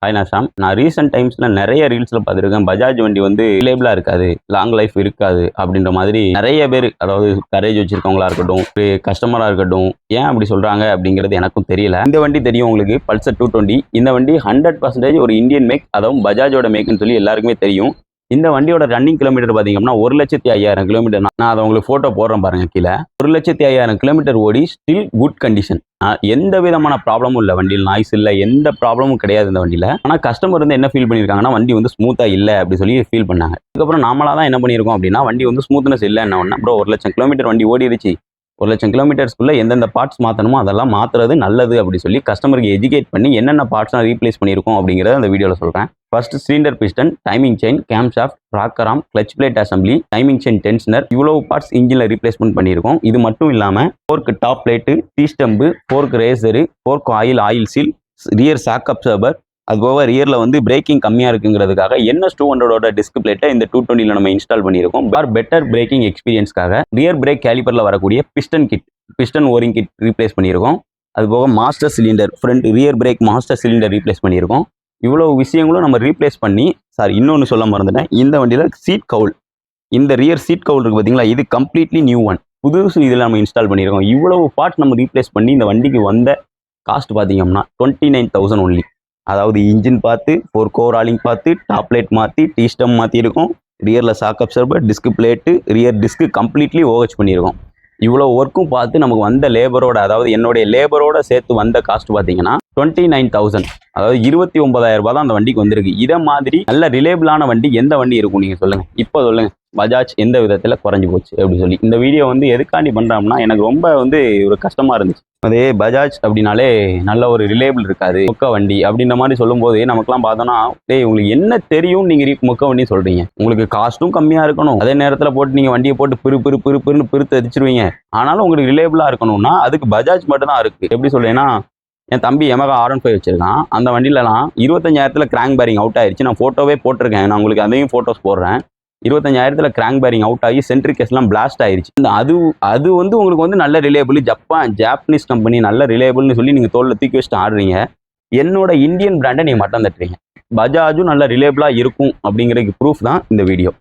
Hi நான் ஷாம். நான் recent டைம்ஸ்ல நிறைய ரீல்ஸ்ல பார்த்துருக்கேன். பஜாஜ் வண்டி வந்து ரிலேபிளா இருக்காது, லாங் லைஃப் இருக்காது அப்படின்ற மாதிரி நிறைய பேர், அதாவது கரேஜ் வச்சிருக்கவங்களா இருக்கட்டும், ஒரு கஸ்டமரா இருக்கட்டும், ஏன் அப்படி சொல்றாங்க அப்படிங்கிறது எனக்கும் தெரியல. இந்த வண்டி தெரியும் உங்களுக்கு, பல்சர் 220. இந்த வண்டி 100% ஒரு இந்தியன் மேக், அதாவது பஜாஜோட மேக்னு சொல்லி எல்லாருக்குமே தெரியும். இந்த வண்டியோட ரன்னிங் கிலோமீட்டர் பார்த்தீங்கன்னா 1,50,000 கிலோமீட்டர். நான் அதை உங்களுக்கு ஃபோட்டோ போடுறேன் பாருங்க கீழே. 1,50,000 கிலோமீட்டர் ஓடி ஸ்டில் குட் கண்டிஷன். எந்த விதமான ப்ராப்ளமும் இல்லை வண்டியில், நாய்ஸ் இல்லை, எந்த ப்ராப்ளமும் கிடையாது இந்த வண்டியில். ஆனால் கஸ்டமர் வந்து என்ன ஃபீல் பண்ணியிருக்காங்கன்னா வண்டி வந்து ஸ்மூத்தாக இல்லை அப்படி சொல்லி ஃபீல் பண்ணாங்க. அதுக்கப்புறம் நாமளாக தான் என்ன பண்ணியிருக்கோம் அப்படின்னா, வண்டி வந்து ஸ்மூத்னஸ் இல்லை என்ன ஒன்று ப்ரோ, 1,00,000 கிலோமீட்டர் வண்டி ஓடிடுச்சு, 1,00,000 கிலோமீட்டர்ஸ்க்குள்ள எந்தெந்த பார்ட்ஸ் மாற்றணுமோ அதெல்லாம் மாற்றுறது நல்லது அப்படி சொல்லி கஸ்டமருக்கு எஜுகேட் பண்ணி என்னென்ன பார்ட்ஸ்லாம் ரீப்ளேஸ் பண்ணியிருக்கோம் அப்படிங்கிறத அந்த வீடியோவில் சொல்கிறேன். First cylinder piston, timing chain, cam shaft, rocker arm, clutch plate assembly, timing chain tensioner, இவ்வளவு பார்ட்ஸ் இன்ஜினில் ரீப்ளேஸ்மெண்ட் பண்ணியிருக்கோம். இது மட்டும் இல்லாமல் fork top plate, T stem, fork racer, fork oil seal, rear shock absorber, அதுபோக ரியரில் வந்து பிரேக்கிங் கம்மியாக இருக்குங்கிறதுக்காக NS200ஓட டிஸ்க் பிளேட்டை இந்த 220ல நம்ம இன்ஸ்டால் பண்ணியிருக்கோம். பெட்டர் பிரேக்கிங் எக்ஸ்பீரியன்ஸ்க்காக ரியர் பிரேக் கேலிப்பரில் வரக்கூடிய பிஸ்டன் ஓரிங் கிட் ரீப்ளேஸ் பண்ணியிருக்கோம். அதுபோக master cylinder, front rear break master cylinder replace பண்ணியிருக்கோம். இவ்வளோ விஷயங்களும் நம்ம ரீப்ளேஸ் பண்ணி, இன்னொன்று சொல்ல மறந்துட்டேன், இந்த வண்டியில் சீட் கவுல், இந்த ரியர் சீட் கவுல் இருக்குது பார்த்தீங்களா, இது கம்ப்ளீட்லி நியூ ஒன், புதுசு இதில் நம்ம இன்ஸ்டால் பண்ணியிருக்கோம். இவ்வளவு பார்ட்ஸ் நம்ம ரீப்ளேஸ் பண்ணி இந்த வண்டிக்கு வந்த காஸ்ட் பார்த்தீங்கன்னா 29,000 ஒன்லி. அதாவது இன்ஜின் பார்த்து, ஃபோர்க் ஓவராலிங் பார்த்து, டாப் லைட் மாற்றி, டீ ஸ்டம் மாற்றிருக்கோம், ரியரில் shock absorber, disc plate, rear disc completely OH பண்ணியிருக்கோம். இவ்வளோ ஒர்க்கும் பார்த்து நமக்கு வந்த லேபரோட, அதாவது என்னுடைய லேபரோட சேர்த்து வந்த காஸ்ட் பார்த்தீங்கன்னா 29,000, அதாவது 29,000 ரூபாய் தான் அந்த வண்டிக்கு வந்திருக்கு. இதை மாதிரி நல்ல ரிலேபிளான வண்டி எந்த வண்டி இருக்கும் நீங்கள் சொல்லுங்கள், இப்போ சொல்லுங்கள். பஜாஜ் எந்த விதத்தில் குறைஞ்சி போச்சு அப்படி சொல்லி இந்த வீடியோ வந்து எதுக்காண்டி பண்ணுறோம்னா, எனக்கு ரொம்ப வந்து ஒரு கஷ்டமாக இருந்துச்சு. அதே பஜாஜ் அப்படின்னாலே நல்ல ஒரு ரிலேபிள் இருக்காது, மொக்க வண்டி அப்படின்ற மாதிரி சொல்லும்போது நமக்குலாம் பார்த்தோன்னா, டேய் உங்களுக்கு என்ன தெரியும், நீங்கள் மொக்க வண்டி சொல்கிறீங்க, உங்களுக்கு காஸ்ட்டும் கம்மியாக இருக்கணும், அதே நேரத்தில் போட்டு நீங்கள் வண்டியை போட்டு பிறுன்னு பிறுத்து அடிச்சிருவீங்க, ஆனாலும் உங்களுக்கு ரிலேபிளாக இருக்கணும்னா அதுக்கு பஜாஜ் மட்டும் தான் இருக்குது. எப்படி சொல்லேன்னா, என் தம்பி Yamaha R15 வச்சிருக்கான். அந்த வண்டியிலலாம் 25,000 கிராங்க் பேரிங் அவுட் ஆயிடுச்சு. நான் ஃபோட்டோவே போட்டிருக்கேன், நான் உங்களுக்கு அதையும் ஃபோட்டோஸ் போடுறேன். 25,000 கிராங்க் பேரிங் அவுட் ஆகி சென்ட்ரிக் கேஸ்லாம் பிளாஸ்ட் ஆயிடுச்சு. அது வந்து உங்களுக்கு வந்து நல்ல ரிலேபிள், ஜாப்பனீஸ் கம்பெனி நல்ல ரிலேபிள்னு சொல்லி நீங்கள் தோளில் தூக்கி வச்சுட்டு ஆடுறீங்க. என்னோட இந்தியன் பிராண்டை நீங்கள் மட்டம் தட்டுறீங்க. பஜாஜும் நல்ல ரிலேபிளாக இருக்கும் அப்படிங்கிறதுக்கு ப்ரூஃப் தான் இந்த வீடியோ.